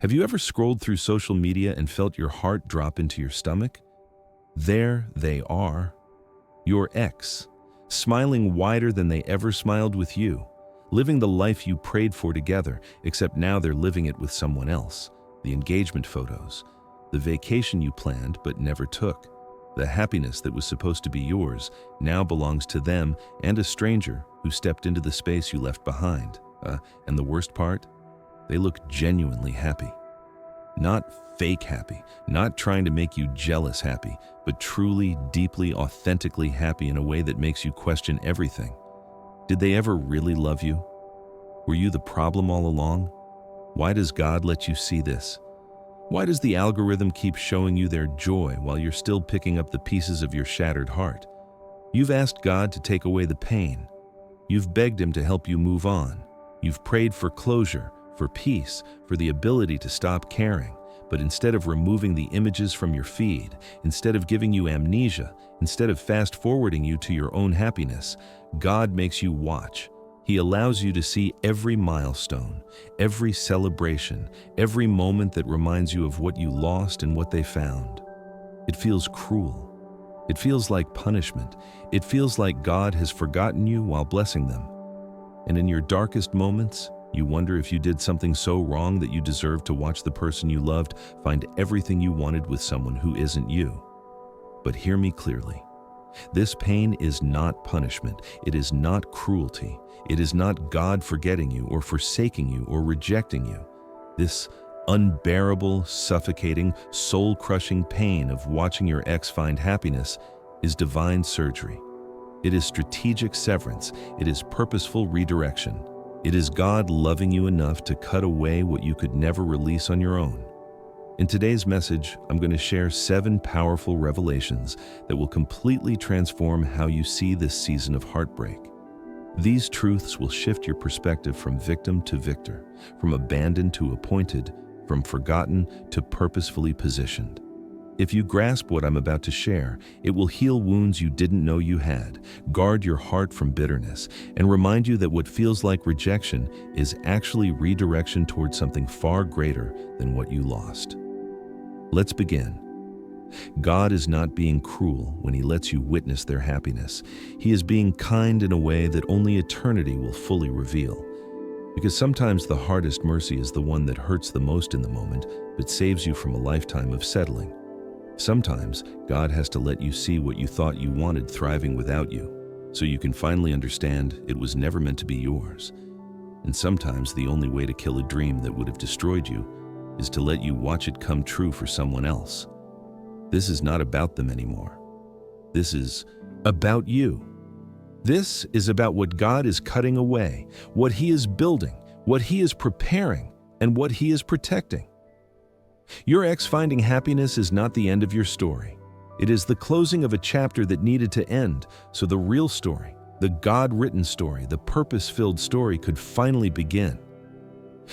Have you ever scrolled through social media and felt your heart drop into your stomach? There they are, your ex, smiling wider than they ever smiled with you, living the life you prayed for together, except now they're living it with someone else. The engagement photos, the vacation you planned but never took, the happiness that was supposed to be yours now belongs to them and a stranger who stepped into the space you left behind. And the worst part? They look genuinely happy. Not fake happy, not trying to make you jealous happy, but truly, deeply, authentically happy in a way that makes you question everything. Did they ever really love you? Were you the problem all along? Why does God let you see this? Why does the algorithm keep showing you their joy while you're still picking up the pieces of your shattered heart? You've asked God to take away the pain. You've begged Him to help you move on. You've prayed for closure, for peace, for the ability to stop caring. But instead of removing the images from your feed, instead of giving you amnesia, instead of fast-forwarding you to your own happiness, God makes you watch. He allows you to see every milestone, every celebration, every moment that reminds you of what you lost and what they found. It feels cruel. It feels like punishment. It feels like God has forgotten you while blessing them. And in your darkest moments, you wonder if you did something so wrong that you deserve to watch the person you loved find everything you wanted with someone who isn't you. But hear me clearly. This pain is not punishment. It is not cruelty. It is not God forgetting you or forsaking you or rejecting you. This unbearable, suffocating, soul-crushing pain of watching your ex find happiness is divine surgery. It is strategic severance. It is purposeful redirection. It is God loving you enough to cut away what you could never release on your own. In today's message, I'm going to share 7 powerful revelations that will completely transform how you see this season of heartbreak. These truths will shift your perspective from victim to victor, from abandoned to appointed, from forgotten to purposefully positioned. If you grasp what I'm about to share, it will heal wounds you didn't know you had, guard your heart from bitterness, and remind you that what feels like rejection is actually redirection towards something far greater than what you lost. Let's begin. God is not being cruel when He lets you witness their happiness. He is being kind in a way that only eternity will fully reveal. Because sometimes the hardest mercy is the one that hurts the most in the moment, but saves you from a lifetime of settling. Sometimes God has to let you see what you thought you wanted thriving without you, so you can finally understand it was never meant to be yours. And sometimes the only way to kill a dream that would have destroyed you is to let you watch it come true for someone else. This is not about them anymore. This is about you. This is about what God is cutting away, what He is building, what He is preparing, and what He is protecting. Your ex finding happiness is not the end of your story. It is the closing of a chapter that needed to end, so the real story, the God-written story, the purpose-filled story could finally begin.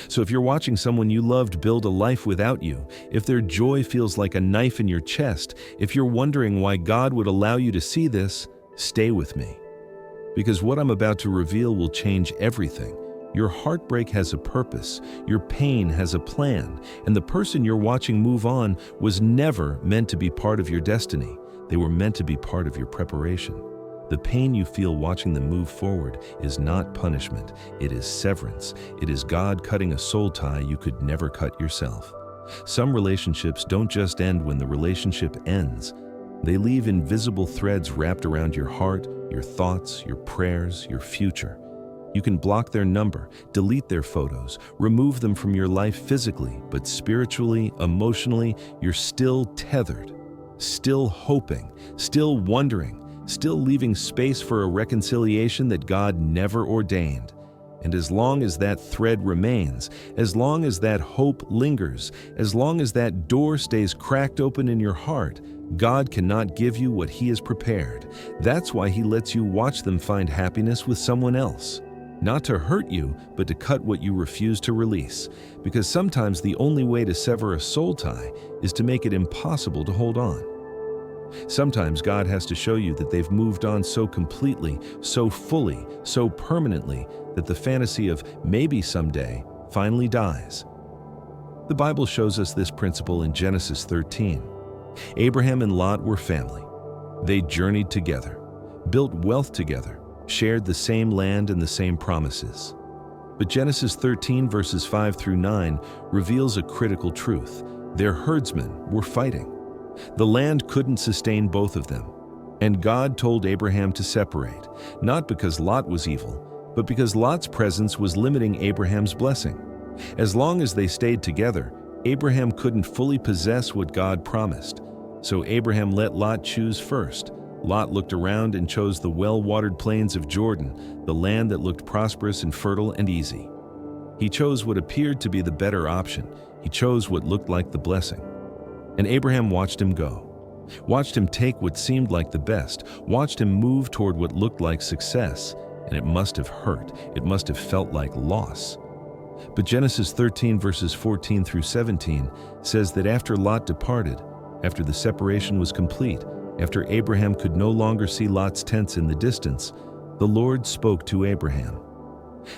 So if you're watching someone you loved build a life without you, if their joy feels like a knife in your chest, if you're wondering why God would allow you to see this, stay with me. Because what I'm about to reveal will change everything. Your heartbreak has a purpose, your pain has a plan, and the person you're watching move on was never meant to be part of your destiny. They were meant to be part of your preparation. The pain you feel watching them move forward is not punishment, it is severance. It is God cutting a soul tie you could never cut yourself. Some relationships don't just end when the relationship ends. They leave invisible threads wrapped around your heart, your thoughts, your prayers, your future. You can block their number, delete their photos, remove them from your life physically, but spiritually, emotionally, you're still tethered, still hoping, still wondering, still leaving space for a reconciliation that God never ordained. And as long as that thread remains, as long as that hope lingers, as long as that door stays cracked open in your heart, God cannot give you what He has prepared. That's why He lets you watch them find happiness with someone else. Not to hurt you, but to cut what you refuse to release. Because sometimes the only way to sever a soul tie is to make it impossible to hold on. Sometimes God has to show you that they've moved on so completely, so fully, so permanently, that the fantasy of maybe someday finally dies. The Bible shows us this principle in Genesis 13. Abraham and Lot were family. They journeyed together, built wealth together, shared the same land and the same promises. But Genesis 13 verses 5 through 9 reveals a critical truth. Their herdsmen were fighting. The land couldn't sustain both of them. And God told Abraham to separate, not because Lot was evil, but because Lot's presence was limiting Abraham's blessing. As long as they stayed together, Abraham couldn't fully possess what God promised. So Abraham let Lot choose first. Lot looked around and chose the well-watered plains of Jordan, the land that looked prosperous and fertile and easy. He chose what appeared to be the better option. He chose what looked like the blessing. And Abraham watched him go, watched him take what seemed like the best, watched him move toward what looked like success, and it must have hurt. It must have felt like loss. But Genesis 13 verses 14 through 17 says that after Lot departed, after the separation was complete, after Abraham could no longer see Lot's tents in the distance, the Lord spoke to Abraham.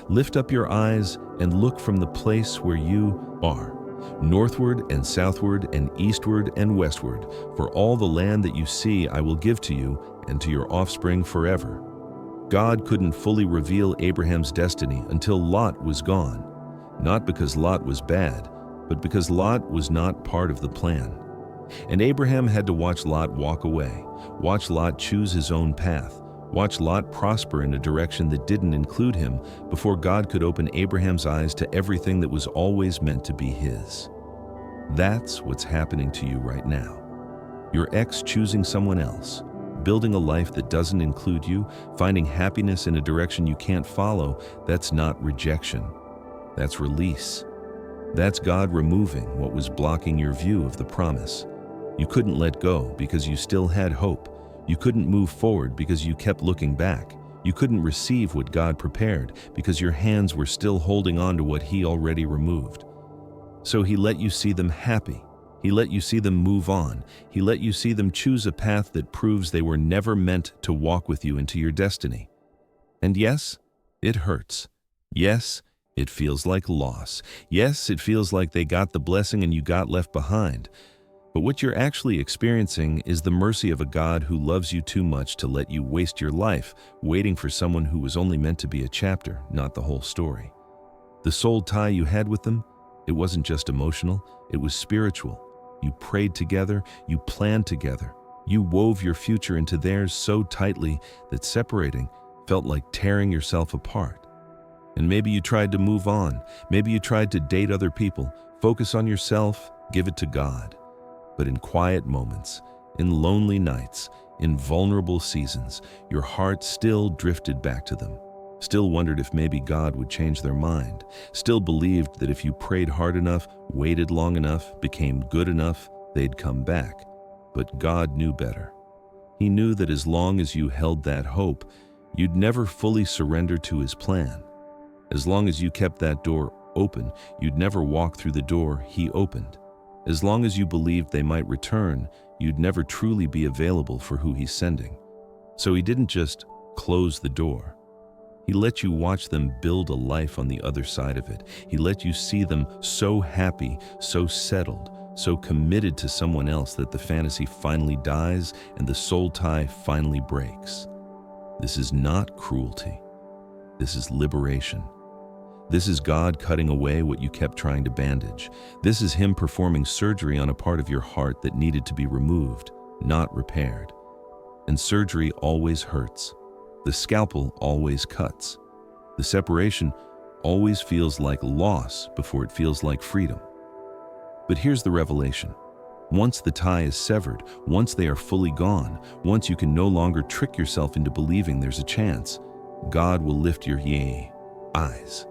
"Lift up your eyes and look from the place where you are, northward and southward and eastward and westward, for all the land that you see I will give to you and to your offspring forever." God couldn't fully reveal Abraham's destiny until Lot was gone, not because Lot was bad, but because Lot was not part of the plan. And Abraham had to watch Lot walk away, watch Lot choose his own path, watch Lot prosper in a direction that didn't include him before God could open Abraham's eyes to everything that was always meant to be his. That's what's happening to you right now. Your ex choosing someone else, building a life that doesn't include you, finding happiness in a direction you can't follow. That's not rejection. That's release. That's God removing what was blocking your view of the promise. You couldn't let go because you still had hope. You couldn't move forward because you kept looking back. You couldn't receive what God prepared because your hands were still holding on to what He already removed. So He let you see them happy. He let you see them move on. He let you see them choose a path that proves they were never meant to walk with you into your destiny. And yes, it hurts. Yes, it feels like loss. Yes, it feels like they got the blessing and you got left behind. But what you're actually experiencing is the mercy of a God who loves you too much to let you waste your life waiting for someone who was only meant to be a chapter, not the whole story. The soul tie you had with them, it wasn't just emotional, it was spiritual. You prayed together, you planned together. You wove your future into theirs so tightly that separating felt like tearing yourself apart. And maybe you tried to move on. Maybe you tried to date other people, focus on yourself, give it to God. But in quiet moments, in lonely nights, in vulnerable seasons, your heart still drifted back to them. Still wondered if maybe God would change their mind. Still believed that if you prayed hard enough, waited long enough, became good enough, they'd come back. But God knew better. He knew that as long as you held that hope, you'd never fully surrender to His plan. As long as you kept that door open, you'd never walk through the door He opened. As long as you believed they might return, you'd never truly be available for who He's sending. So He didn't just close the door. He let you watch them build a life on the other side of it. He let you see them so happy, so settled, so committed to someone else that the fantasy finally dies and the soul tie finally breaks. This is not cruelty. This is liberation. This is God cutting away what you kept trying to bandage. This is Him performing surgery on a part of your heart that needed to be removed, not repaired. And surgery always hurts. The scalpel always cuts. The separation always feels like loss before it feels like freedom. But here's the revelation. Once the tie is severed, once they are fully gone, once you can no longer trick yourself into believing there's a chance, God will lift your eyes.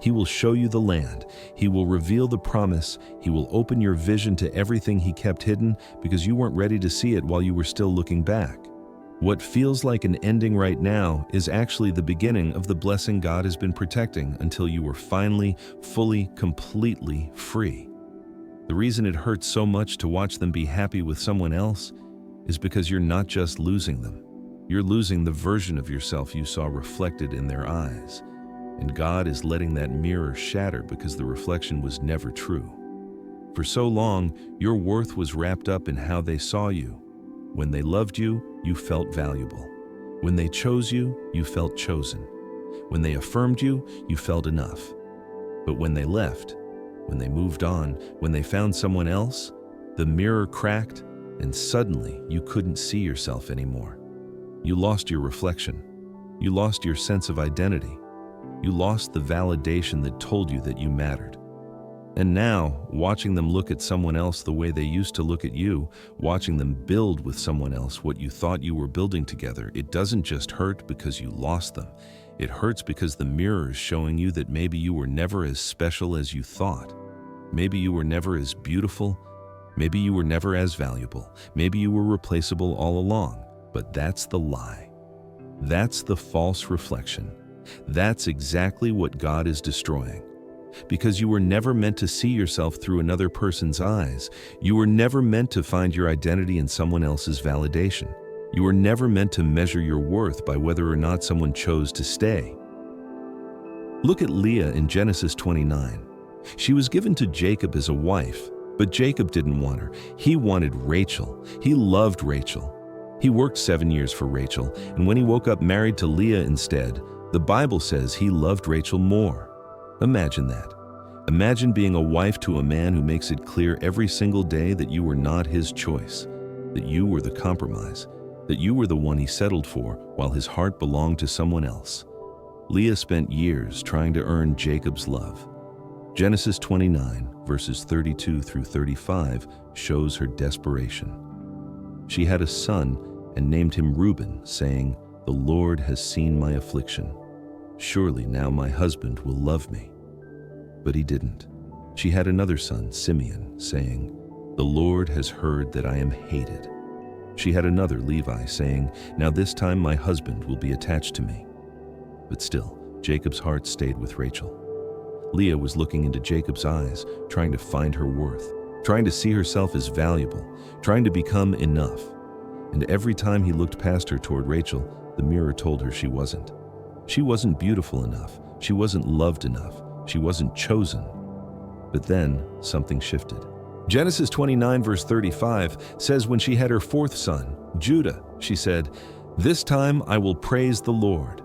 He will show you the land. He will reveal the promise. He will open your vision to everything He kept hidden because you weren't ready to see it while you were still looking back. What feels like an ending right now is actually the beginning of the blessing God has been protecting until you were finally, fully, completely free. The reason it hurts so much to watch them be happy with someone else is because you're not just losing them. You're losing the version of yourself you saw reflected in their eyes. And God is letting that mirror shatter because the reflection was never true. For so long, your worth was wrapped up in how they saw you. When they loved you, you felt valuable. When they chose you, you felt chosen. When they affirmed you, you felt enough. But when they left, when they moved on, when they found someone else, the mirror cracked, and suddenly you couldn't see yourself anymore. You lost your reflection. You lost your sense of identity. You lost the validation that told you that you mattered. And now, watching them look at someone else the way they used to look at you, watching them build with someone else what you thought you were building together, it doesn't just hurt because you lost them. It hurts because the mirror is showing you that maybe you were never as special as you thought. Maybe you were never as beautiful. Maybe you were never as valuable. Maybe you were replaceable all along. But that's the lie. That's the false reflection. That's exactly what God is destroying. Because you were never meant to see yourself through another person's eyes. You were never meant to find your identity in someone else's validation. You were never meant to measure your worth by whether or not someone chose to stay. Look at Leah in Genesis 29. She was given to Jacob as a wife, but Jacob didn't want her. He wanted Rachel. He loved Rachel. He worked 7 years for Rachel, and when he woke up married to Leah instead, the Bible says he loved Rachel more. Imagine that. Imagine being a wife to a man who makes it clear every single day that you were not his choice, that you were the compromise, that you were the one he settled for while his heart belonged to someone else. Leah spent years trying to earn Jacob's love. Genesis 29, verses 32 through 35 shows her desperation. She had a son and named him Reuben, saying, "The Lord has seen my affliction. Surely now my husband will love me." But he didn't. She had another son, Simeon, saying, "The Lord has heard that I am hated." She had another, Levi, saying, "Now this time my husband will be attached to me." But still, Jacob's heart stayed with Rachel. Leah was looking into Jacob's eyes, trying to find her worth, trying to see herself as valuable, trying to become enough. And every time he looked past her toward Rachel, the mirror told her she wasn't. She wasn't beautiful enough. She wasn't loved enough. She wasn't chosen. But then something shifted. Genesis 29 verse 35 says when she had her fourth son, Judah, she said, "This time I will praise the Lord."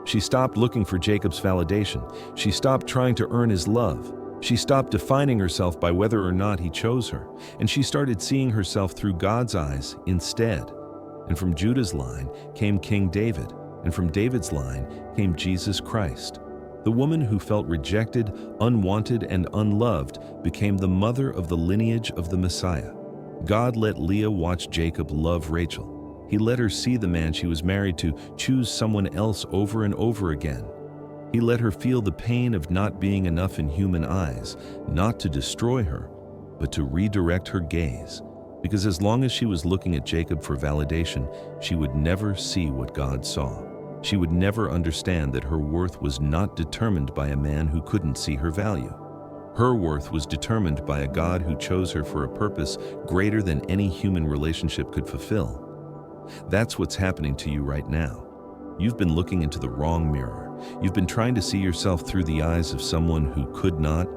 She stopped looking for Jacob's validation. She stopped trying to earn his love. She stopped defining herself by whether or not he chose her. And she started seeing herself through God's eyes instead. And from Judah's line came King David. And from David's line came Jesus Christ. The woman who felt rejected, unwanted, and unloved became the mother of the lineage of the Messiah. God let Leah watch Jacob love Rachel. He let her see the man she was married to choose someone else over and over again. He let her feel the pain of not being enough in human eyes, not to destroy her, but to redirect her gaze. Because as long as she was looking at Jacob for validation, she would never see what God saw. She would never understand that her worth was not determined by a man who couldn't see her value. Her worth was determined by a God who chose her for a purpose greater than any human relationship could fulfill. That's what's happening to you right now. You've been looking into the wrong mirror. You've been trying to see yourself through the eyes of someone who could not,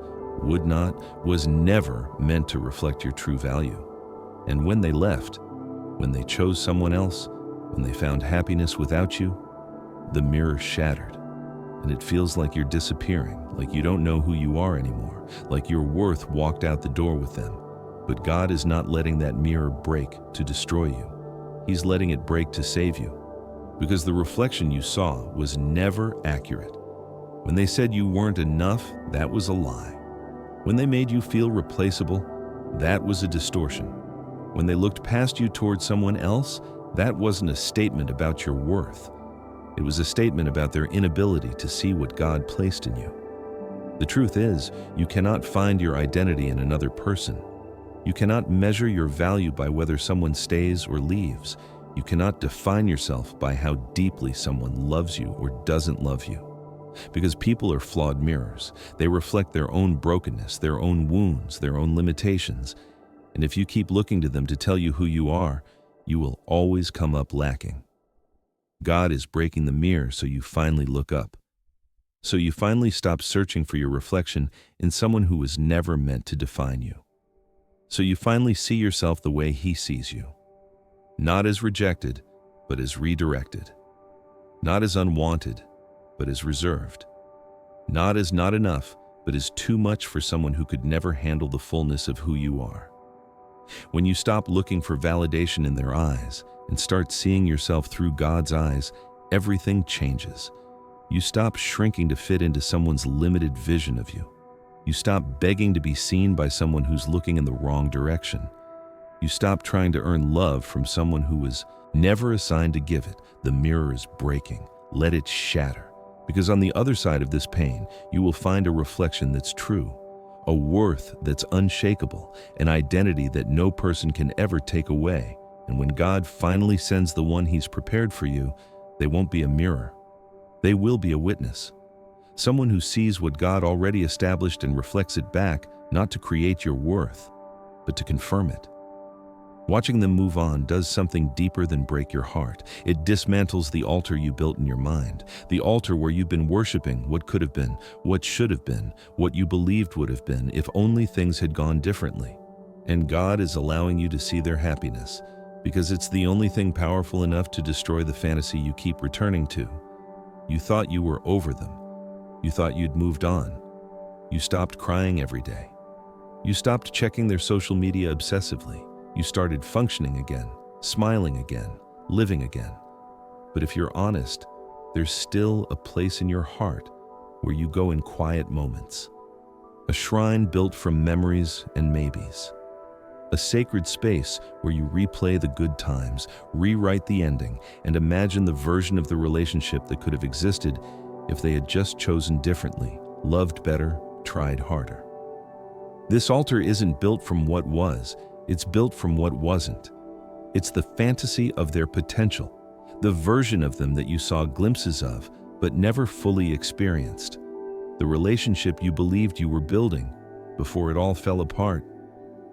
would not, was never meant to reflect your true value. And when they left, when they chose someone else, when they found happiness without you, the mirror shattered, and it feels like you're disappearing, like you don't know who you are anymore, like your worth walked out the door with them. But God is not letting that mirror break to destroy you. He's letting it break to save you, because the reflection you saw was never accurate. When they said you weren't enough, that was a lie. When they made you feel replaceable, that was a distortion. When they looked past you toward someone else, that wasn't a statement about your worth. It was a statement about their inability to see what God placed in you. The truth is, you cannot find your identity in another person. You cannot measure your value by whether someone stays or leaves. You cannot define yourself by how deeply someone loves you or doesn't love you. Because people are flawed mirrors. They reflect their own brokenness, their own wounds, their own limitations. And if you keep looking to them to tell you who you are, you will always come up lacking. God is breaking the mirror so you finally look up. So you finally stop searching for your reflection in someone who was never meant to define you. So you finally see yourself the way he sees you. Not as rejected, but as redirected. Not as unwanted, but as reserved. Not as not enough, but as too much for someone who could never handle the fullness of who you are. When you stop looking for validation in their eyes and start seeing yourself through God's eyes, everything changes. You stop shrinking to fit into someone's limited vision of you. You stop begging to be seen by someone who's looking in the wrong direction. You stop trying to earn love from someone who was never assigned to give it. The mirror is breaking. Let it shatter. Because on the other side of this pain, you will find a reflection that's true, a worth that's unshakable, an identity that no person can ever take away. And when God finally sends the one He's prepared for you, they won't be a mirror. They will be a witness. Someone who sees what God already established and reflects it back, not to create your worth, but to confirm it. Watching them move on does something deeper than break your heart. It dismantles the altar you built in your mind, the altar where you've been worshiping what could have been, what should have been, what you believed would have been if only things had gone differently. And God is allowing you to see their happiness, because it's the only thing powerful enough to destroy the fantasy you keep returning to. You thought you were over them. You thought you'd moved on. You stopped crying every day. You stopped checking their social media obsessively. You started functioning again, smiling again, living again. But if you're honest, there's still a place in your heart where you go in quiet moments. A shrine built from memories and maybes. A sacred space where you replay the good times, rewrite the ending, and imagine the version of the relationship that could have existed if they had just chosen differently, loved better, tried harder. This altar isn't built from what was, it's built from what wasn't. It's the fantasy of their potential, the version of them that you saw glimpses of, but never fully experienced. The relationship you believed you were building before it all fell apart.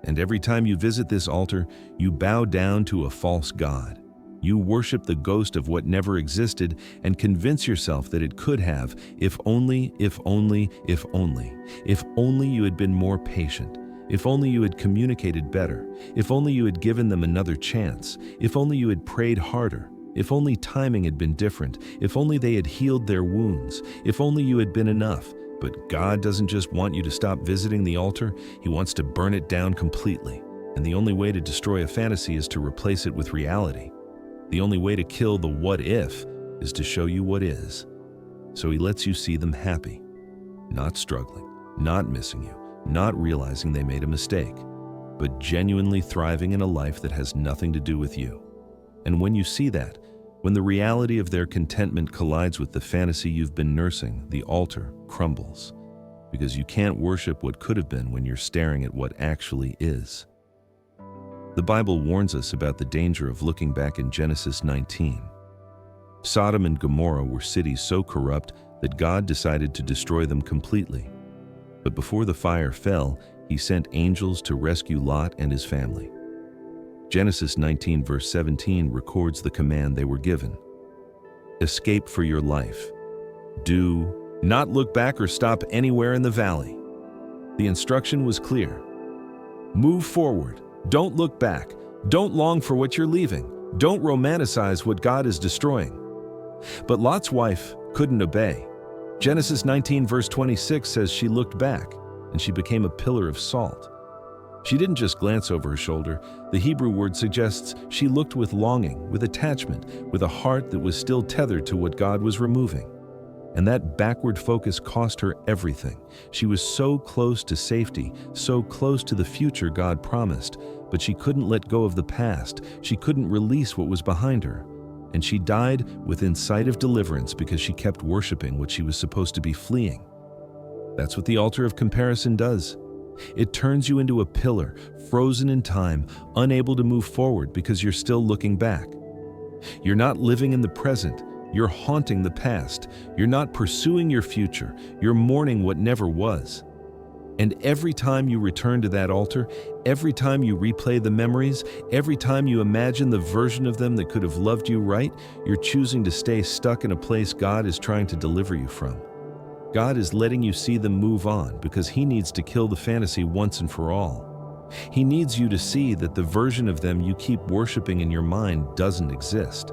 And every time you visit this altar, you bow down to a false god. You worship the ghost of what never existed and convince yourself that it could have, if only, if only, if only. If only you had been more patient. If only you had communicated better. If only you had given them another chance. If only you had prayed harder. If only timing had been different. If only they had healed their wounds. If only you had been enough. But God doesn't just want you to stop visiting the altar, He wants to burn it down completely. And the only way to destroy a fantasy is to replace it with reality. The only way to kill the what if is to show you what is. So He lets you see them happy, not struggling, not missing you, not realizing they made a mistake, but genuinely thriving in a life that has nothing to do with you. And when you see that, when the reality of their contentment collides with the fantasy you've been nursing, the altar crumbles, because you can't worship what could have been when you're staring at what actually is. The Bible warns us about the danger of looking back in Genesis 19. Sodom and Gomorrah were cities so corrupt that God decided to destroy them completely. But before the fire fell, He sent angels to rescue Lot and his family. Genesis 19 verse 17 records the command they were given. Escape for your life. Do not look back or stop anywhere in the valley. The instruction was clear. Move forward. Don't look back. Don't long for what you're leaving. Don't romanticize what God is destroying. But Lot's wife couldn't obey. Genesis 19 verse 26 says she looked back, and she became a pillar of salt. She didn't just glance over her shoulder. The Hebrew word suggests she looked with longing, with attachment, with a heart that was still tethered to what God was removing. And that backward focus cost her everything. She was so close to safety, so close to the future God promised, but she couldn't let go of the past. She couldn't release what was behind her. And she died within sight of deliverance because she kept worshiping what she was supposed to be fleeing. That's what the altar of comparison does. It turns you into a pillar, frozen in time, unable to move forward because you're still looking back. You're not living in the present. You're haunting the past. You're not pursuing your future. You're mourning what never was. And every time you return to that altar, every time you replay the memories, every time you imagine the version of them that could have loved you right, you're choosing to stay stuck in a place God is trying to deliver you from. God is letting you see them move on because He needs to kill the fantasy once and for all. He needs you to see that the version of them you keep worshiping in your mind doesn't exist,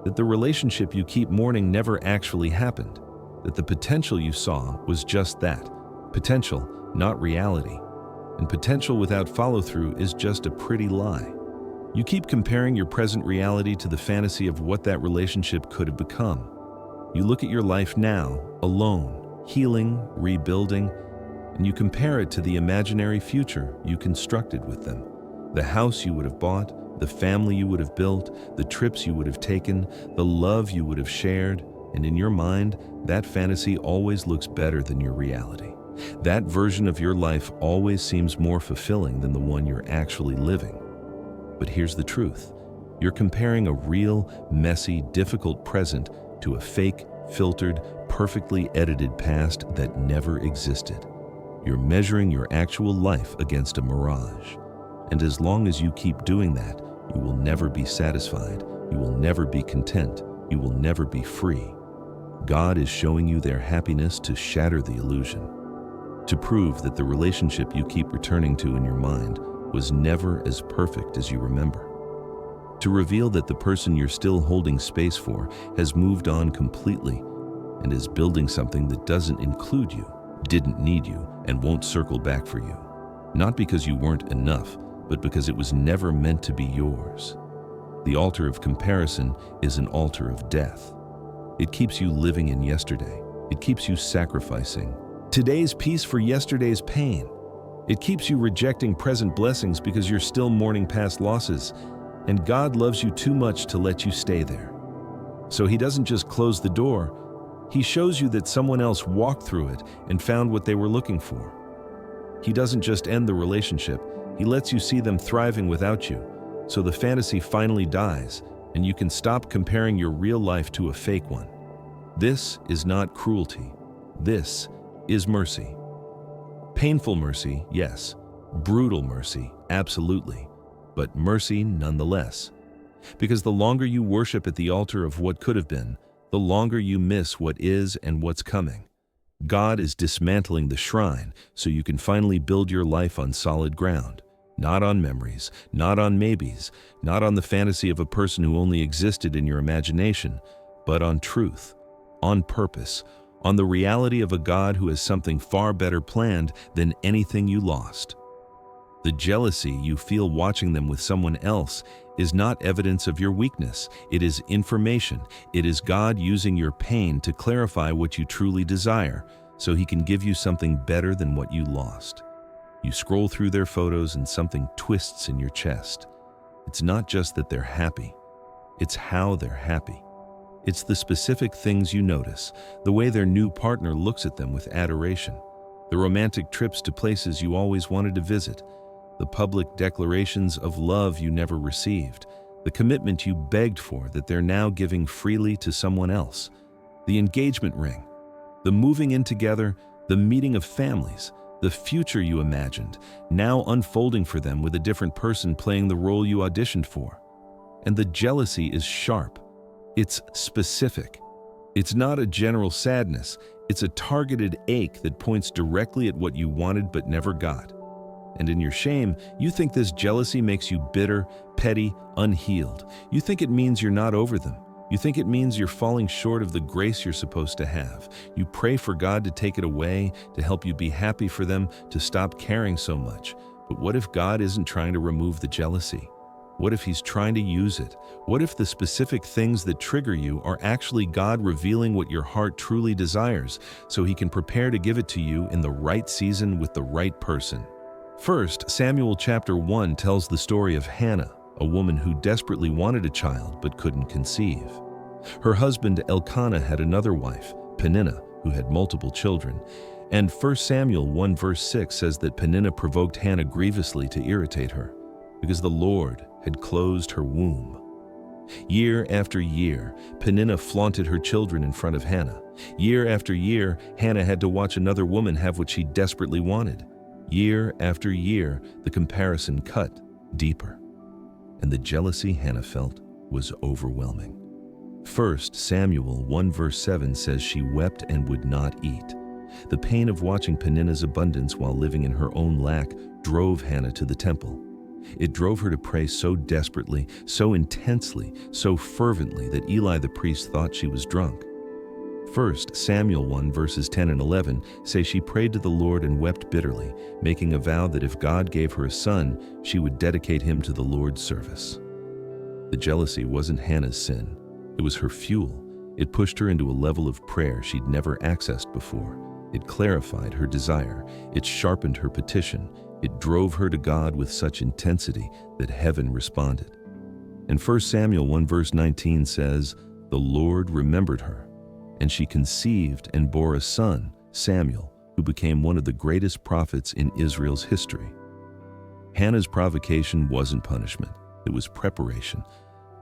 that the relationship you keep mourning never actually happened, that the potential you saw was just that, potential, not reality. And potential without follow-through is just a pretty lie. You keep comparing your present reality to the fantasy of what that relationship could have become. You look at your life now, alone, healing, rebuilding, and you compare it to the imaginary future you constructed with them. The house you would have bought, the family you would have built, the trips you would have taken, the love you would have shared, and in your mind, that fantasy always looks better than your reality. That version of your life always seems more fulfilling than the one you're actually living. But here's the truth. You're comparing a real, messy, difficult present to a fake, filtered, perfectly edited past that never existed. You're measuring your actual life against a mirage. And as long as you keep doing that, you will never be satisfied. You will never be content. You will never be free. God is showing you their happiness to shatter the illusion, to prove that the relationship you keep returning to in your mind was never as perfect as you remember, to reveal that the person you're still holding space for has moved on completely and is building something that doesn't include you, didn't need you, and won't circle back for you. Not because you weren't enough, but because it was never meant to be yours. The altar of comparison is an altar of death. It keeps you living in yesterday. It keeps you sacrificing today's peace for yesterday's pain. It keeps you rejecting present blessings because you're still mourning past losses, and God loves you too much to let you stay there. So He doesn't just close the door, He shows you that someone else walked through it and found what they were looking for. He doesn't just end the relationship, He lets you see them thriving without you, so the fantasy finally dies, and you can stop comparing your real life to a fake one. This is not cruelty. This is mercy. Painful mercy, yes. Brutal mercy, absolutely. But mercy nonetheless. Because the longer you worship at the altar of what could have been, the longer you miss what is and what's coming. God is dismantling the shrine so you can finally build your life on solid ground. Not on memories, not on maybes, not on the fantasy of a person who only existed in your imagination, but on truth, on purpose, on the reality of a God who has something far better planned than anything you lost. The jealousy you feel watching them with someone else is not evidence of your weakness. It is information. It is God using your pain to clarify what you truly desire, so He can give you something better than what you lost. You scroll through their photos and something twists in your chest. It's not just that they're happy. It's how they're happy. It's the specific things you notice, the way their new partner looks at them with adoration, the romantic trips to places you always wanted to visit, the public declarations of love you never received, the commitment you begged for that they're now giving freely to someone else, the engagement ring, the moving in together, the meeting of families, the future you imagined, now unfolding for them with a different person playing the role you auditioned for. And the jealousy is sharp. It's specific. It's not a general sadness. It's a targeted ache that points directly at what you wanted but never got. And in your shame, you think this jealousy makes you bitter, petty, unhealed. You think it means you're not over them. You think it means you're falling short of the grace you're supposed to have. You pray for God to take it away, to help you be happy for them, to stop caring so much. But what if God isn't trying to remove the jealousy? What if He's trying to use it? What if the specific things that trigger you are actually God revealing what your heart truly desires, so He can prepare to give it to you in the right season with the right person? First, Samuel chapter 1 tells the story of Hannah, a woman who desperately wanted a child but couldn't conceive. Her husband Elkanah had another wife, Peninnah, who had multiple children. And 1 Samuel 1 verse 6 says that Peninnah provoked Hannah grievously to irritate her, because the Lord had closed her womb. Year after year, Peninnah flaunted her children in front of Hannah. Year after year, Hannah had to watch another woman have what she desperately wanted. Year after year, the comparison cut deeper. And the jealousy Hannah felt was overwhelming. 1 Samuel 1 verse 7 says she wept and would not eat. The pain of watching Peninnah's abundance while living in her own lack drove Hannah to the temple. It drove her to pray so desperately, so intensely, so fervently that Eli the priest thought she was drunk. 1 Samuel 1 verses 10 and 11 say she prayed to the Lord and wept bitterly, making a vow that if God gave her a son, she would dedicate him to the Lord's service. The jealousy wasn't Hannah's sin. It was her fuel. It pushed her into a level of prayer she'd never accessed before. It clarified her desire. It sharpened her petition. It drove her to God with such intensity that heaven responded. And 1 Samuel 1 verse 19 says, "The Lord remembered her, and she conceived and bore a son, Samuel, who became one of the greatest prophets in Israel's history." Hannah's provocation wasn't punishment. It was preparation.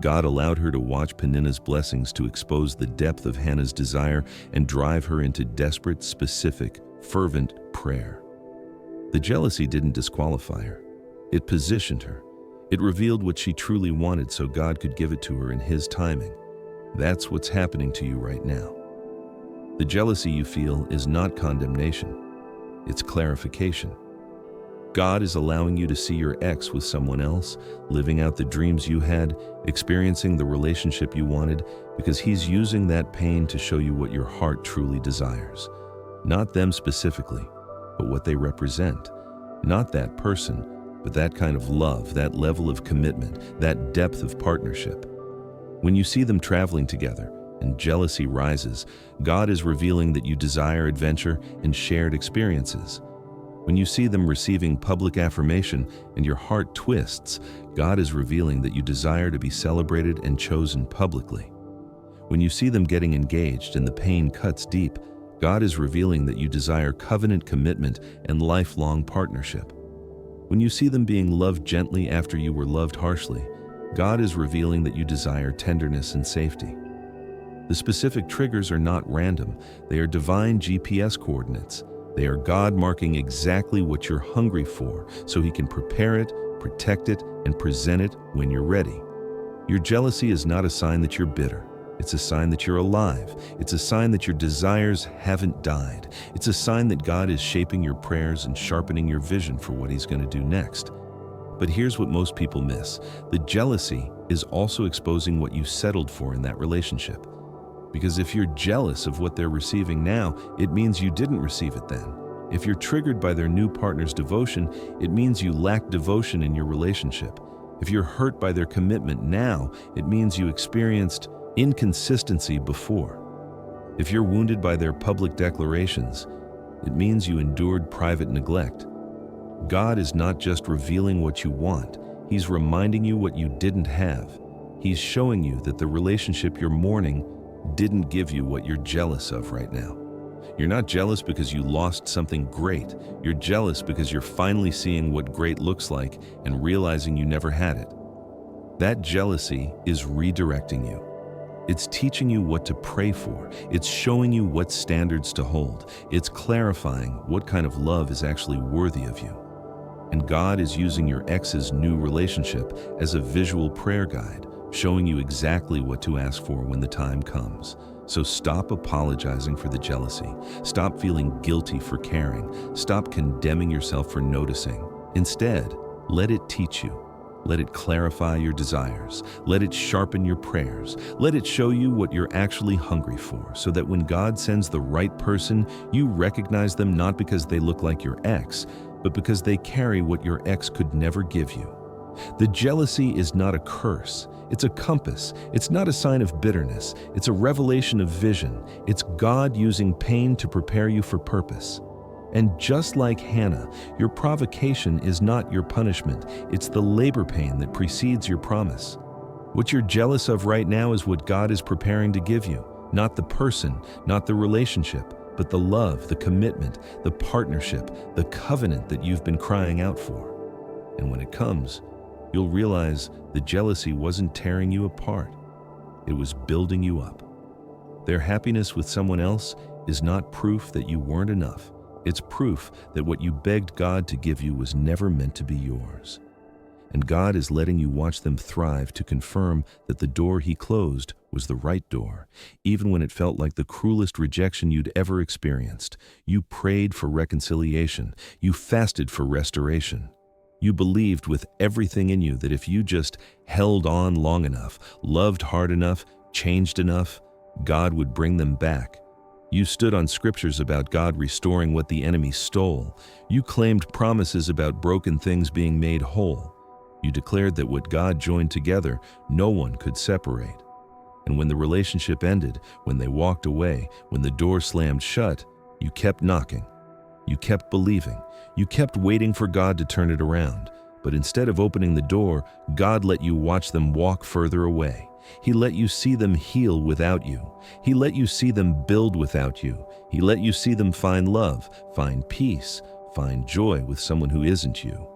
God allowed her to watch Peninnah's blessings to expose the depth of Hannah's desire and drive her into desperate, specific, fervent prayer. The jealousy didn't disqualify her. It positioned her. It revealed what she truly wanted so God could give it to her in His timing. That's what's happening to you right now. The jealousy you feel is not condemnation. It's clarification. God is allowing you to see your ex with someone else, living out the dreams you had, experiencing the relationship you wanted, because He's using that pain to show you what your heart truly desires. Not them specifically, but what they represent. Not that person, but that kind of love, that level of commitment, that depth of partnership. When you see them traveling together and jealousy rises, God is revealing that you desire adventure and shared experiences. When you see them receiving public affirmation and your heart twists, God is revealing that you desire to be celebrated and chosen publicly. When you see them getting engaged and the pain cuts deep, God is revealing that you desire covenant commitment and lifelong partnership. When you see them being loved gently after you were loved harshly, God is revealing that you desire tenderness and safety. The specific triggers are not random. They are divine GPS coordinates. They are God marking exactly what you're hungry for so He can prepare it, protect it, and present it when you're ready. Your jealousy is not a sign that you're bitter. It's a sign that you're alive. It's a sign that your desires haven't died. It's a sign that God is shaping your prayers and sharpening your vision for what He's going to do next. But here's what most people miss. The jealousy is also exposing what you settled for in that relationship. Because if you're jealous of what they're receiving now, it means you didn't receive it then. If you're triggered by their new partner's devotion, it means you lack devotion in your relationship. If you're hurt by their commitment now, it means you experienced inconsistency before. If you're wounded by their public declarations, it means you endured private neglect. God is not just revealing what you want, He's reminding you what you didn't have. He's showing you that the relationship you're mourning didn't give you what you're jealous of right now. You're not jealous because you lost something great. You're jealous because you're finally seeing what great looks like and realizing you never had it. That jealousy is redirecting you. It's teaching you what to pray for. It's showing you what standards to hold. It's clarifying what kind of love is actually worthy of you. And God is using your ex's new relationship as a visual prayer guide, showing you exactly what to ask for when the time comes. So stop apologizing for the jealousy. Stop feeling guilty for caring. Stop condemning yourself for noticing. Instead, let it teach you. Let it clarify your desires. Let it sharpen your prayers. Let it show you what you're actually hungry for, so that when God sends the right person, you recognize them not because they look like your ex, but because they carry what your ex could never give you. The jealousy is not a curse. It's a compass. It's not a sign of bitterness. It's a revelation of vision. It's God using pain to prepare you for purpose. And just like Hannah, your provocation is not your punishment. It's the labor pain that precedes your promise. What you're jealous of right now is what God is preparing to give you. Not the person, not the relationship, but the love, the commitment, the partnership, the covenant that you've been crying out for. And when it comes, you'll realize the jealousy wasn't tearing you apart. It was building you up. Their happiness with someone else is not proof that you weren't enough. It's proof that what you begged God to give you was never meant to be yours. and God is letting you watch them thrive to confirm that the door He closed was the right door, even when it felt like the cruelest rejection you'd ever experienced. You prayed for reconciliation. You fasted for restoration. You believed with everything in you that if you just held on long enough, loved hard enough, changed enough, God would bring them back. You stood on scriptures about God restoring what the enemy stole. You claimed promises about broken things being made whole. You declared that what God joined together, no one could separate. And when the relationship ended, when they walked away, when the door slammed shut, you kept knocking. You kept believing. You kept waiting for God to turn it around. But instead of opening the door, God let you watch them walk further away. He let you see them heal without you. He let you see them build without you. He let you see them find love, find peace, find joy with someone who isn't you.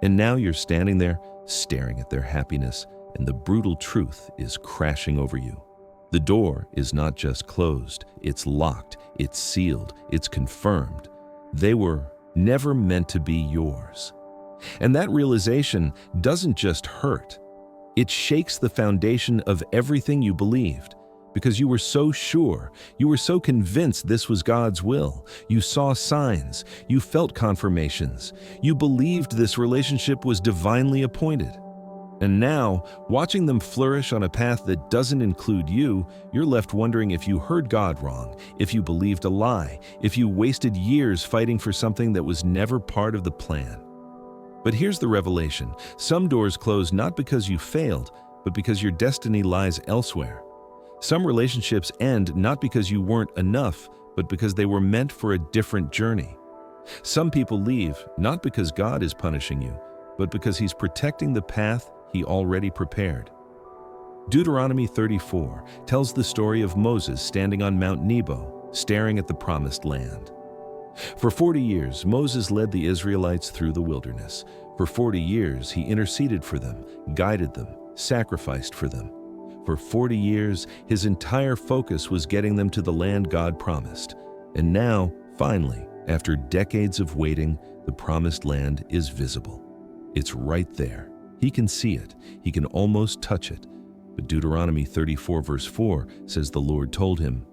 And now you're standing there, staring at their happiness, and the brutal truth is crashing over you. The door is not just closed, it's locked, it's sealed, it's confirmed. They were never meant to be yours. And that realization doesn't just hurt. It shakes the foundation of everything you believed, because you were so sure, you were so convinced this was God's will. You saw signs, you felt confirmations, you believed this relationship was divinely appointed. And now, watching them flourish on a path that doesn't include you, you're left wondering if you heard God wrong, if you believed a lie, if you wasted years fighting for something that was never part of the plan. But here's the revelation. Some doors close not because you failed, but because your destiny lies elsewhere. Some relationships end not because you weren't enough, but because they were meant for a different journey. Some people leave not because God is punishing you, but because He's protecting the path He already prepared. Deuteronomy 34 tells the story of Moses standing on Mount Nebo, staring at the promised land. For 40 years, Moses led the Israelites through the wilderness. For 40 years, he interceded for them, guided them, sacrificed for them. For 40 years, his entire focus was getting them to the land God promised. And now, finally, after decades of waiting, the promised land is visible. It's right there. He can see it. He can almost touch it. But Deuteronomy 34 verse 4 says the Lord told him,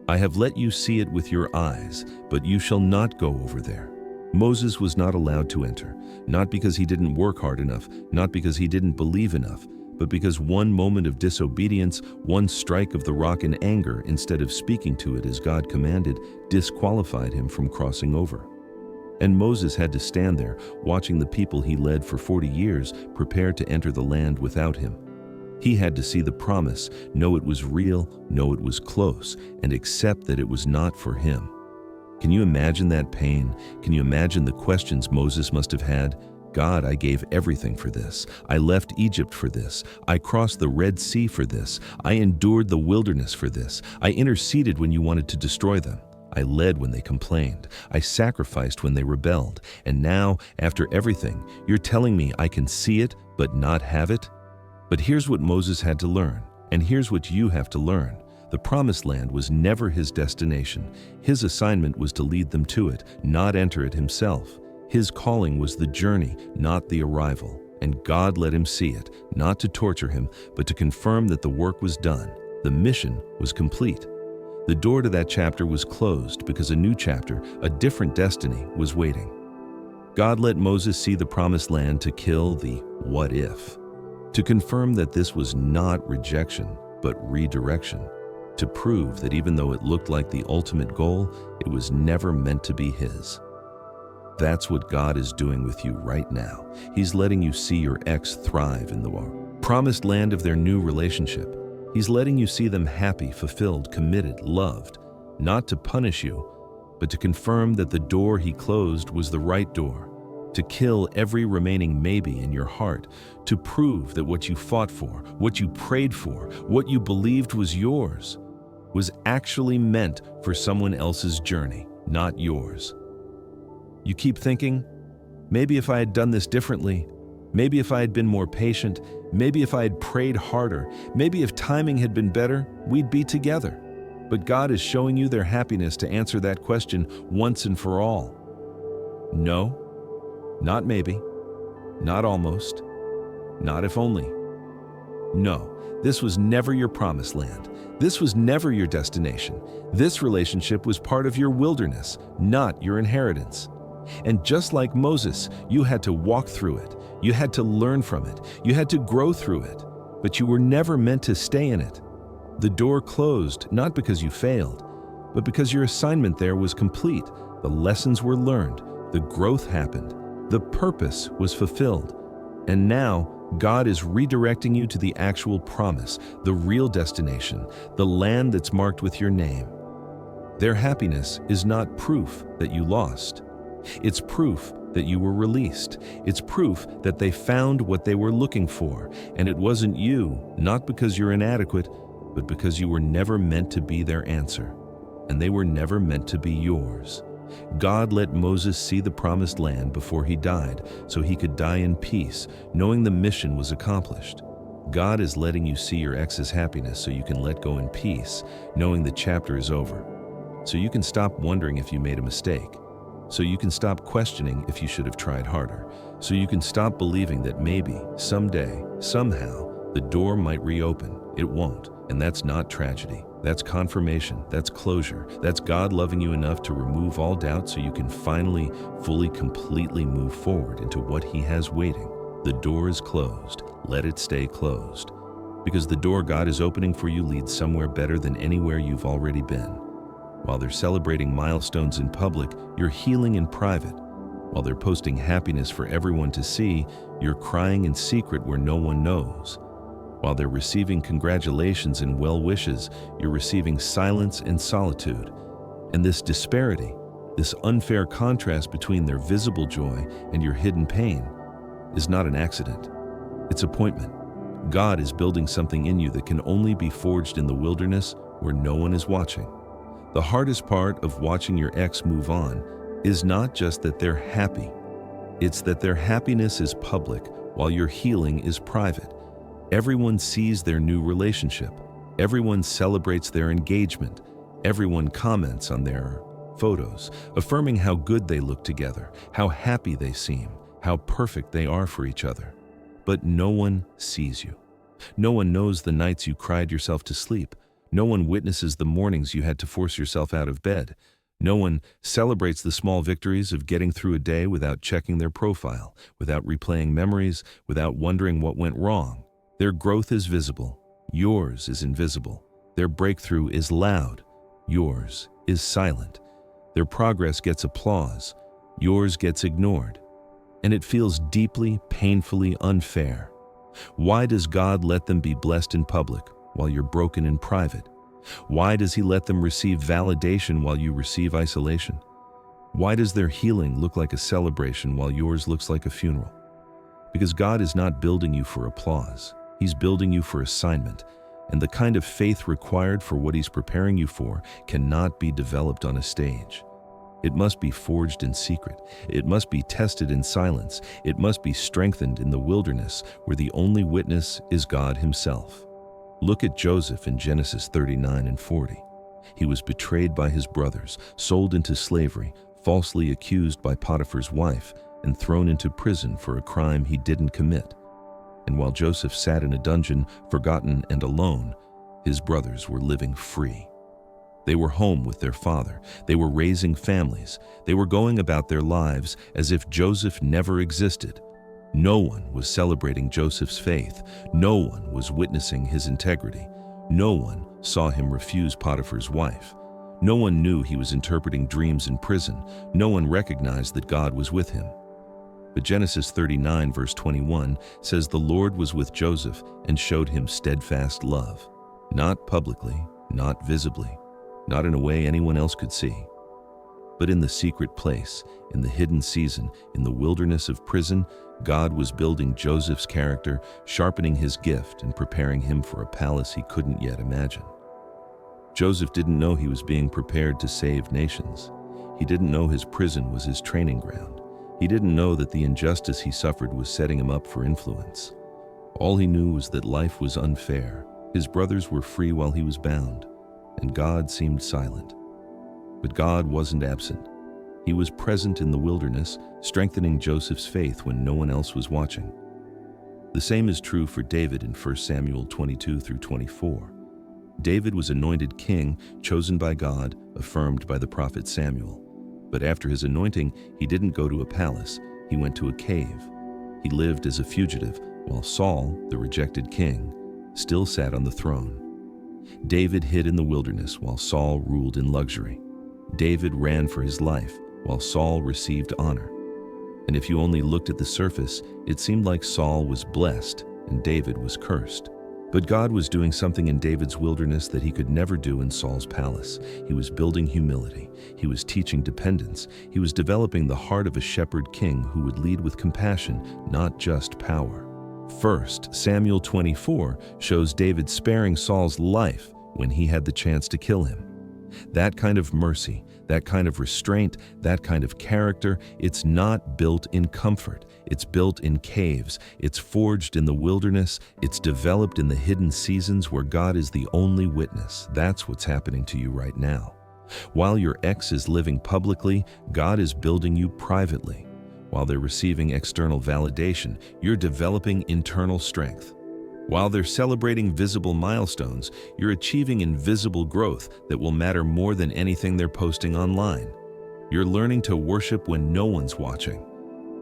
"I have let you see it with your eyes, but you shall not go over there." Moses was not allowed to enter, not because he didn't work hard enough, not because he didn't believe enough, but because one moment of disobedience, one strike of the rock in anger, instead of speaking to it as God commanded, disqualified him from crossing over. And Moses had to stand there, watching the people he led for 40 years prepare to enter the land without him. He had to see the promise, know it was real, know it was close, and accept that it was not for him. Can you imagine that pain? Can you imagine the questions Moses must have had? God, I gave everything for this. I left Egypt for this. I crossed the Red Sea for this. I endured the wilderness for this. I interceded when you wanted to destroy them. I led when they complained. I sacrificed when they rebelled. And now, after everything, you're telling me I can see it but not have it? But here's what Moses had to learn, and here's what you have to learn. The promised land was never his destination. His assignment was to lead them to it, not enter it himself. His calling was the journey, not the arrival. And God let him see it, not to torture him, but to confirm that the work was done. The mission was complete. The door to that chapter was closed because a new chapter, a different destiny, was waiting. God let Moses see the promised land to kill the what if, to confirm that this was not rejection, but redirection, to prove that even though it looked like the ultimate goal, it was never meant to be his. That's what God is doing with you right now. He's letting you see your ex thrive in the promised land of their new relationship. He's letting you see them happy, fulfilled, committed, loved, not to punish you, but to confirm that the door he closed was the right door, to kill every remaining maybe in your heart, to prove that what you fought for, what you prayed for, what you believed was yours, was actually meant for someone else's journey, not yours. You keep thinking, maybe if I had done this differently, maybe if I had been more patient, maybe if I had prayed harder, maybe if timing had been better, we'd be together. But God is showing you their happiness to answer that question once and for all. No, not maybe, not almost, not if only. No, this was never your promised land. This was never your destination. This relationship was part of your wilderness, not your inheritance. And just like Moses, you had to walk through it. You had to learn from it. You had to grow through it. But you were never meant to stay in it. The door closed, not because you failed, but because your assignment there was complete. The lessons were learned. The growth happened. The purpose was fulfilled. And now, God is redirecting you to the actual promise, the real destination, the land that's marked with your name. Their happiness is not proof that you lost. It's proof that you were released. It's proof that they found what they were looking for, and it wasn't you, not because you're inadequate, but because you were never meant to be their answer, and they were never meant to be yours. God let Moses see the promised land before he died, so he could die in peace, knowing the mission was accomplished. God is letting you see your ex's happiness so you can let go in peace, knowing the chapter is over. So you can stop wondering if you made a mistake. So you can stop questioning if you should have tried harder. So you can stop believing that maybe, someday, somehow, the door might reopen. It won't, and that's not tragedy. That's confirmation, that's closure, that's God loving you enough to remove all doubt so you can finally, fully, completely move forward into what He has waiting. The door is closed. Let it stay closed. Because the door God is opening for you leads somewhere better than anywhere you've already been. While they're celebrating milestones in public, you're healing in private. While they're posting happiness for everyone to see, you're crying in secret where no one knows. While they're receiving congratulations and well wishes, you're receiving silence and solitude. And this disparity, this unfair contrast between their visible joy and your hidden pain, is not an accident. It's appointment. God is building something in you that can only be forged in the wilderness where no one is watching. The hardest part of watching your ex move on is not just that they're happy. It's that their happiness is public while your healing is private. Everyone sees their new relationship. Everyone celebrates their engagement. Everyone comments on their photos, affirming how good they look together, how happy they seem, how perfect they are for each other. But no one sees you. No one knows the nights you cried yourself to sleep. No one witnesses the mornings you had to force yourself out of bed. No one celebrates the small victories of getting through a day without checking their profile, without replaying memories, without wondering what went wrong. Their growth is visible. Yours is invisible. Their breakthrough is loud. Yours is silent. Their progress gets applause. Yours gets ignored. And it feels deeply, painfully unfair. Why does God let them be blessed in public while you're broken in private? Why does He let them receive validation while you receive isolation? Why does their healing look like a celebration while yours looks like a funeral? Because God is not building you for applause. He's building you for assignment, and the kind of faith required for what He's preparing you for cannot be developed on a stage. It must be forged in secret. It must be tested in silence. It must be strengthened in the wilderness where the only witness is God Himself. Look at Joseph in Genesis 39 and 40. He was betrayed by his brothers, sold into slavery, falsely accused by Potiphar's wife, and thrown into prison for a crime he didn't commit. And while Joseph sat in a dungeon, forgotten and alone, his brothers were living free. They were home with their father. They were raising families. They were going about their lives as if Joseph never existed. No one was celebrating Joseph's faith. No one was witnessing his integrity. No one saw him refuse Potiphar's wife. No one knew he was interpreting dreams in prison. No one recognized that God was with him. But Genesis 39 verse 21 says the Lord was with Joseph and showed him steadfast love. Not publicly, not visibly, not in a way anyone else could see. But in the secret place, in the hidden season, in the wilderness of prison, God was building Joseph's character, sharpening his gift, and preparing him for a palace he couldn't yet imagine. Joseph didn't know he was being prepared to save nations. He didn't know his prison was his training ground. He didn't know that the injustice he suffered was setting him up for influence. All he knew was that life was unfair. His brothers were free while he was bound, and God seemed silent. But God wasn't absent. He was present in the wilderness, strengthening Joseph's faith when no one else was watching. The same is true for David in 1 Samuel 22 through 24. David was anointed king, chosen by God, affirmed by the prophet Samuel. But after his anointing, he didn't go to a palace, he went to a cave. He lived as a fugitive, while Saul, the rejected king, still sat on the throne. David hid in the wilderness while Saul ruled in luxury. David ran for his life while Saul received honor. And if you only looked at the surface, it seemed like Saul was blessed and David was cursed. But God was doing something in David's wilderness that he could never do in Saul's palace. He was building humility. He was teaching dependence. He was developing the heart of a shepherd king who would lead with compassion, not just power. 1 Samuel 24 shows David sparing Saul's life when he had the chance to kill him. That kind of mercy, that kind of restraint, that kind of character, it's not built in comfort. It's built in caves. It's forged in the wilderness. It's developed in the hidden seasons where God is the only witness. That's what's happening to you right now. While your ex is living publicly, God is building you privately. While they're receiving external validation, you're developing internal strength. While they're celebrating visible milestones, you're achieving invisible growth that will matter more than anything they're posting online. You're learning to worship when no one's watching.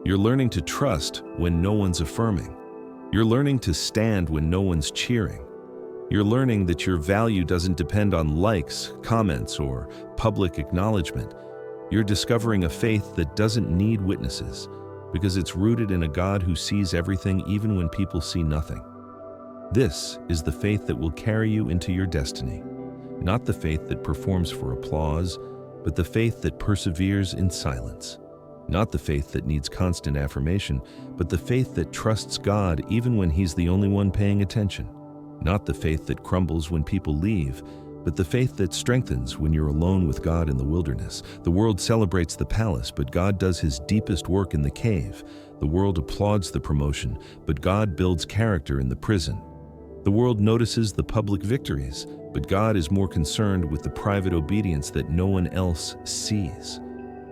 You're learning to trust when no one's affirming. You're learning to stand when no one's cheering. You're learning that your value doesn't depend on likes, comments, or public acknowledgement. You're discovering a faith that doesn't need witnesses because it's rooted in a God who sees everything even when people see nothing. This is the faith that will carry you into your destiny, not the faith that performs for applause, but the faith that perseveres in silence. Not the faith that needs constant affirmation, but the faith that trusts God even when He's the only one paying attention. Not the faith that crumbles when people leave, but the faith that strengthens when you're alone with God in the wilderness. The world celebrates the palace, but God does His deepest work in the cave. The world applauds the promotion, but God builds character in the prison. The world notices the public victories, but God is more concerned with the private obedience that no one else sees.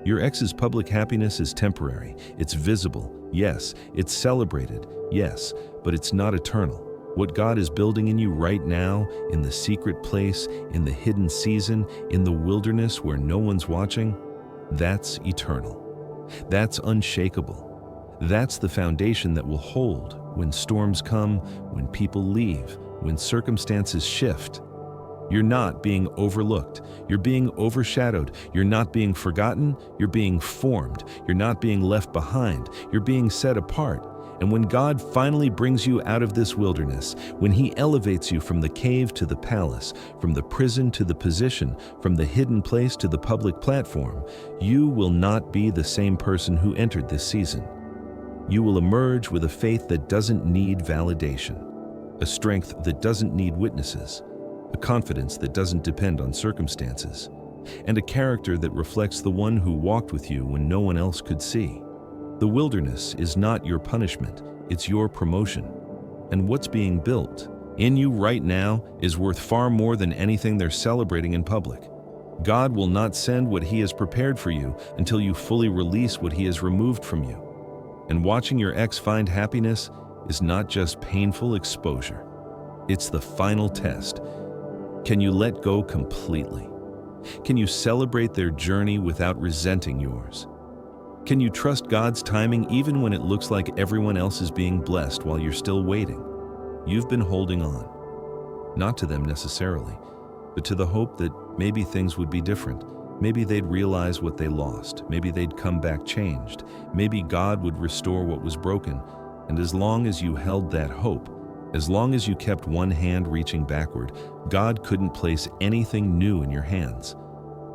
Your ex's public happiness is temporary. It's visible, yes. It's celebrated, yes, but it's not eternal. What God is building in you right now, in the secret place, in the hidden season, in the wilderness where no one's watching, that's eternal. That's unshakable. That's the foundation that will hold when storms come, when people leave, when circumstances shift. You're not being overlooked. You're being overshadowed. You're not being forgotten. You're being formed. You're not being left behind. You're being set apart. And when God finally brings you out of this wilderness, when He elevates you from the cave to the palace, from the prison to the position, from the hidden place to the public platform, you will not be the same person who entered this season. You will emerge with a faith that doesn't need validation, a strength that doesn't need witnesses, a confidence that doesn't depend on circumstances, and a character that reflects the one who walked with you when no one else could see. The wilderness is not your punishment, it's your promotion. And what's being built in you right now is worth far more than anything they're celebrating in public. God will not send what He has prepared for you until you fully release what He has removed from you. And watching your ex find happiness is not just painful exposure. It's the final test. Can you let go completely? Can you celebrate their journey without resenting yours? Can you trust God's timing even when it looks like everyone else is being blessed while you're still waiting? You've been holding on, not to them necessarily, but to the hope that maybe things would be different. Maybe they'd realize what they lost. Maybe they'd come back changed. Maybe God would restore what was broken. And as long as you held that hope, as long as you kept one hand reaching backward, God couldn't place anything new in your hands.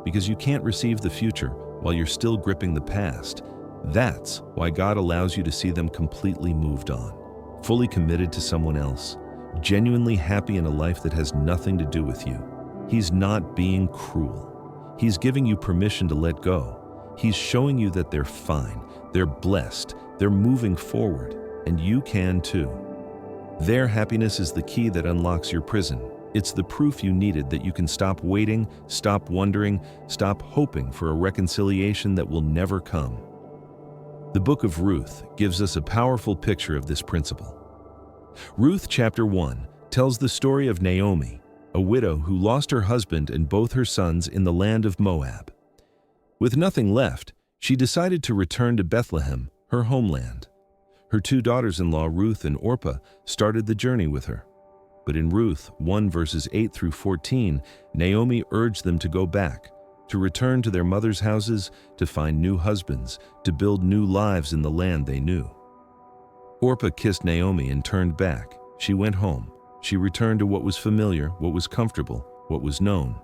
Because you can't receive the future while you're still gripping the past. That's why God allows you to see them completely moved on, fully committed to someone else, genuinely happy in a life that has nothing to do with you. He's not being cruel. He's giving you permission to let go. He's showing you that they're fine, they're blessed, they're moving forward, and you can too. Their happiness is the key that unlocks your prison. It's the proof you needed that you can stop waiting, stop wondering, stop hoping for a reconciliation that will never come. The book of Ruth gives us a powerful picture of this principle. Ruth chapter 1 tells the story of Naomi, a widow who lost her husband and both her sons in the land of Moab. With nothing left, she decided to return to Bethlehem, her homeland. Her two daughters-in-law, Ruth and Orpah, started the journey with her. But in Ruth 1 verses 8 through 14, Naomi urged them to go back, to return to their mother's houses, to find new husbands, to build new lives in the land they knew. Orpah kissed Naomi and turned back. She went home. She returned to what was familiar, what was comfortable, what was known.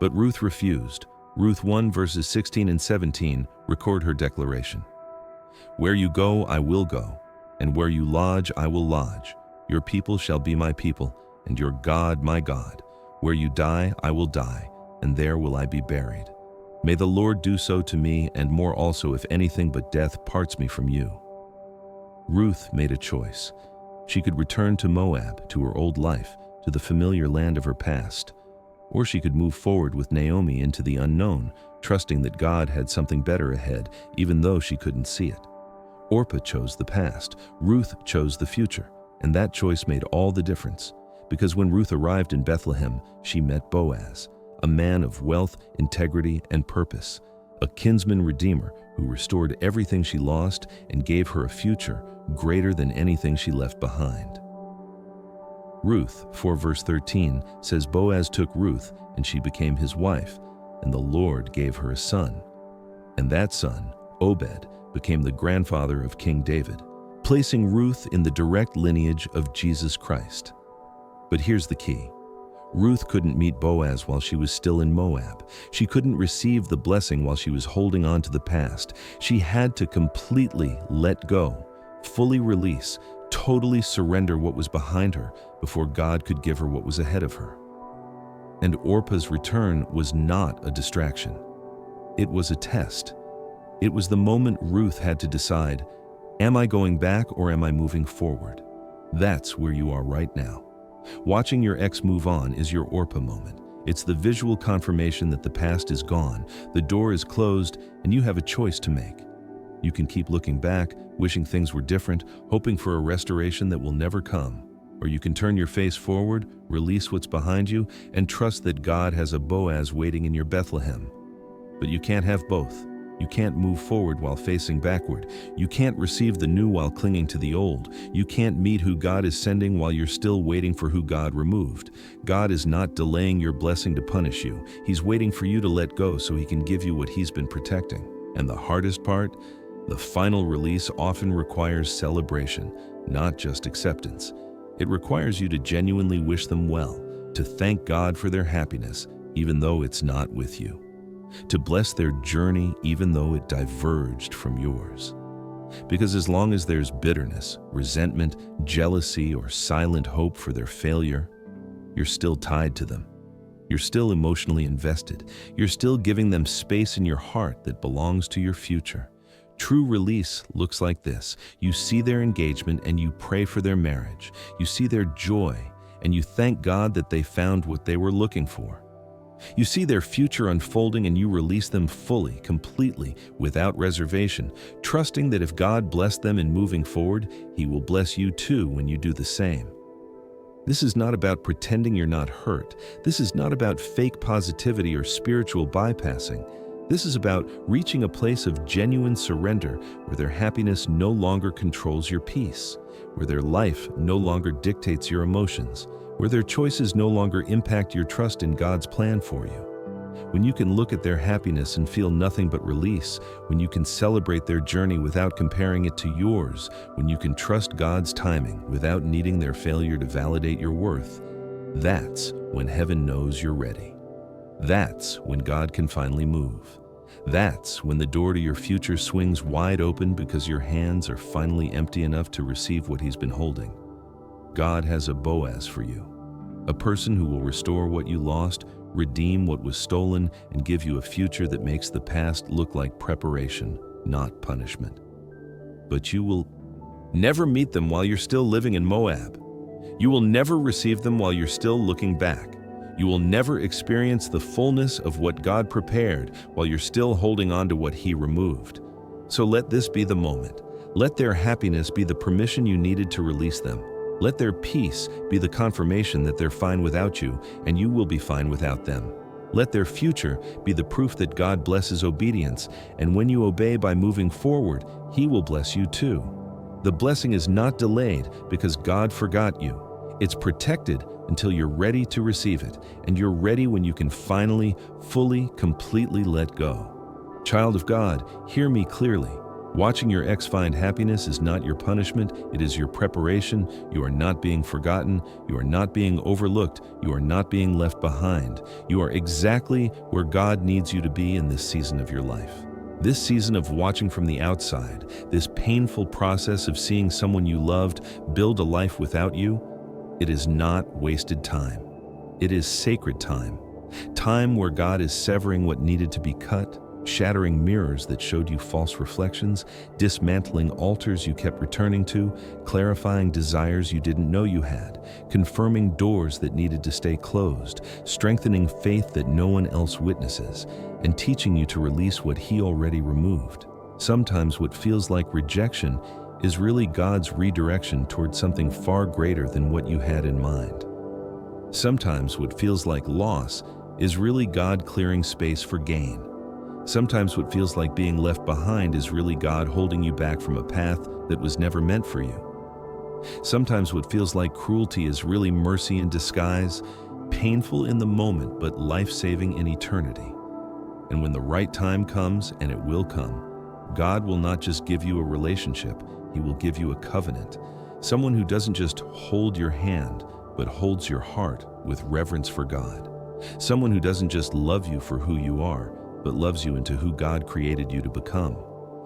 But Ruth refused. Ruth 1 verses 16 and 17 record her declaration. "Where you go, I will go, and where you lodge, I will lodge. Your people shall be my people, and your God my God. Where you die, I will die, and there will I be buried. May the Lord do so to me, and more also, if anything but death parts me from you." Ruth made a choice. She could return to Moab, to her old life, to the familiar land of her past. Or she could move forward with Naomi into the unknown, trusting that God had something better ahead, even though she couldn't see it. Orpah chose the past. Ruth chose the future. And that choice made all the difference. Because when Ruth arrived in Bethlehem, she met Boaz, a man of wealth, integrity, and purpose, a kinsman redeemer who restored everything she lost and gave her a future greater than anything she left behind. Ruth 4 verse 13 says Boaz took Ruth and she became his wife, and the Lord gave her a son. And that son, Obed, became the grandfather of King David, placing Ruth in the direct lineage of Jesus Christ. But here's the key. Ruth couldn't meet Boaz while she was still in Moab. She couldn't receive the blessing while she was holding on to the past. She had to completely let go, fully release, totally surrender what was behind her before God could give her what was ahead of her. And Orpah's return was not a distraction. It was a test. It was the moment Ruth had to decide, am I going back or am I moving forward? That's where you are right now. Watching your ex move on is your Orpah moment. It's the visual confirmation that the past is gone, the door is closed, and you have a choice to make. You can keep looking back, wishing things were different, hoping for a restoration that will never come. Or you can turn your face forward, release what's behind you, and trust that God has a Boaz waiting in your Bethlehem. But you can't have both. You can't move forward while facing backward. You can't receive the new while clinging to the old. You can't meet who God is sending while you're still waiting for who God removed. God is not delaying your blessing to punish you. He's waiting for you to let go so He can give you what He's been protecting. And the hardest part? The final release often requires celebration, not just acceptance. It requires you to genuinely wish them well, to thank God for their happiness, even though it's not with you. To bless their journey even though it diverged from yours. Because as long as there's bitterness, resentment, jealousy, or silent hope for their failure, you're still tied to them. You're still emotionally invested. You're still giving them space in your heart that belongs to your future. True release looks like this. You see their engagement and you pray for their marriage. You see their joy and you thank God that they found what they were looking for. You see their future unfolding and you release them fully, completely, without reservation, trusting that if God blessed them in moving forward, He will bless you too when you do the same. This is not about pretending you're not hurt. This is not about fake positivity or spiritual bypassing. This is about reaching a place of genuine surrender where their happiness no longer controls your peace, where their life no longer dictates your emotions, where their choices no longer impact your trust in God's plan for you. When you can look at their happiness and feel nothing but release, when you can celebrate their journey without comparing it to yours, when you can trust God's timing without needing their failure to validate your worth, that's when heaven knows you're ready. That's when God can finally move. That's when the door to your future swings wide open because your hands are finally empty enough to receive what He's been holding. God has a Boaz for you, a person who will restore what you lost, redeem what was stolen, and give you a future that makes the past look like preparation, not punishment. But you will never meet them while you're still living in Moab. You will never receive them while you're still looking back. You will never experience the fullness of what God prepared while you're still holding on to what He removed. So let this be the moment. Let their happiness be the permission you needed to release them. Let their peace be the confirmation that they're fine without you, and you will be fine without them. Let their future be the proof that God blesses obedience, and when you obey by moving forward, He will bless you too. The blessing is not delayed because God forgot you. It's protected until you're ready to receive it, and you're ready when you can finally, fully, completely let go. Child of God, hear me clearly. Watching your ex find happiness is not your punishment, it is your preparation. You are not being forgotten, you are not being overlooked, you are not being left behind. You are exactly where God needs you to be in this season of your life. This season of watching from the outside, this painful process of seeing someone you loved build a life without you, it is not wasted time. It is sacred time. Time where God is severing what needed to be cut, shattering mirrors that showed you false reflections, dismantling altars you kept returning to, clarifying desires you didn't know you had, confirming doors that needed to stay closed, strengthening faith that no one else witnesses, and teaching you to release what He already removed. Sometimes what feels like rejection is really God's redirection toward something far greater than what you had in mind. Sometimes what feels like loss is really God clearing space for gain. Sometimes what feels like being left behind is really God holding you back from a path that was never meant for you. Sometimes what feels like cruelty is really mercy in disguise, painful in the moment but life-saving in eternity. And when the right time comes, and it will come, God will not just give you a relationship, He will give you a covenant. Someone who doesn't just hold your hand, but holds your heart with reverence for God. Someone who doesn't just love you for who you are, but loves you into who God created you to become.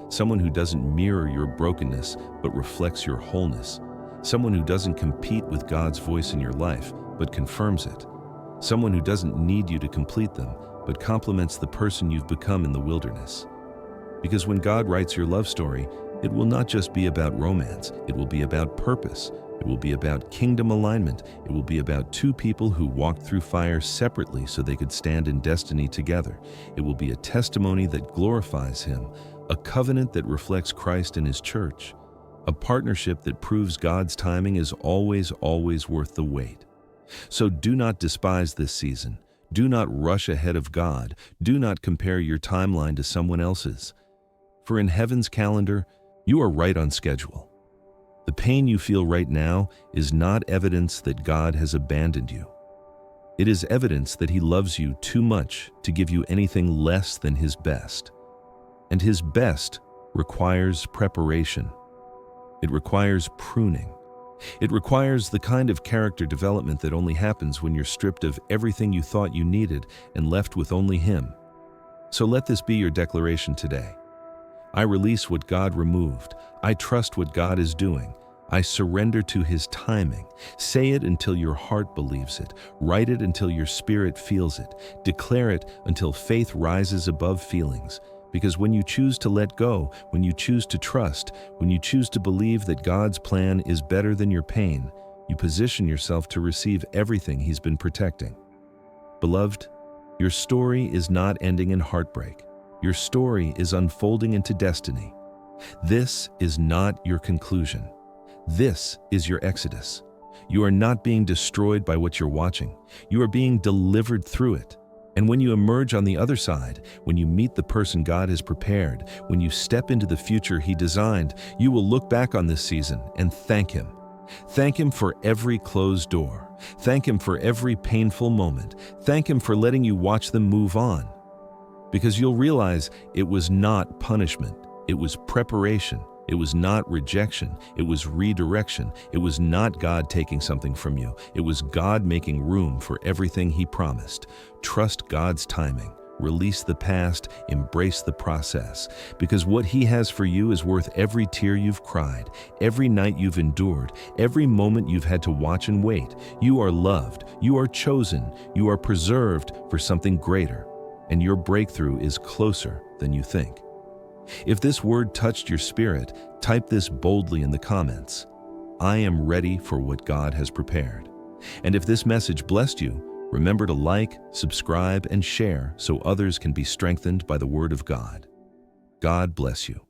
Someone who doesn't mirror your brokenness, but reflects your wholeness. Someone who doesn't compete with God's voice in your life, but confirms it. Someone who doesn't need you to complete them, but complements the person you've become in the wilderness. Because when God writes your love story, it will not just be about romance, it will be about purpose. It will be about kingdom alignment. It will be about two people who walked through fire separately so they could stand in destiny together. It will be a testimony that glorifies Him, a covenant that reflects Christ and His church, a partnership that proves God's timing is always, always worth the wait. So do not despise this season. Do not rush ahead of God. Do not compare your timeline to someone else's. For in heaven's calendar, you are right on schedule. The pain you feel right now is not evidence that God has abandoned you. It is evidence that He loves you too much to give you anything less than His best. And His best requires preparation. It requires pruning. It requires the kind of character development that only happens when you're stripped of everything you thought you needed and left with only Him. So let this be your declaration today. I release what God removed. I trust what God is doing. I surrender to His timing. Say it until your heart believes it. Write it until your spirit feels it. Declare it until faith rises above feelings. Because when you choose to let go, when you choose to trust, when you choose to believe that God's plan is better than your pain, you position yourself to receive everything He's been protecting. Beloved, your story is not ending in heartbreak. Your story is unfolding into destiny. This is not your conclusion. This is your exodus. You are not being destroyed by what you're watching. You are being delivered through it. And when you emerge on the other side, when you meet the person God has prepared, when you step into the future He designed, you will look back on this season and thank Him. Thank Him for every closed door. Thank Him for every painful moment. Thank Him for letting you watch them move on. Because you'll realize it was not punishment. It was preparation. It was not rejection. It was redirection. It was not God taking something from you. It was God making room for everything He promised. Trust God's timing. Release the past. Embrace the process. Because what He has for you is worth every tear you've cried, every night you've endured, every moment you've had to watch and wait. You are loved. You are chosen. You are preserved for something greater. And your breakthrough is closer than you think. If this word touched your spirit, type this boldly in the comments. I am ready for what God has prepared. And if this message blessed you, remember to like, subscribe, and share so others can be strengthened by the Word of God. God bless you.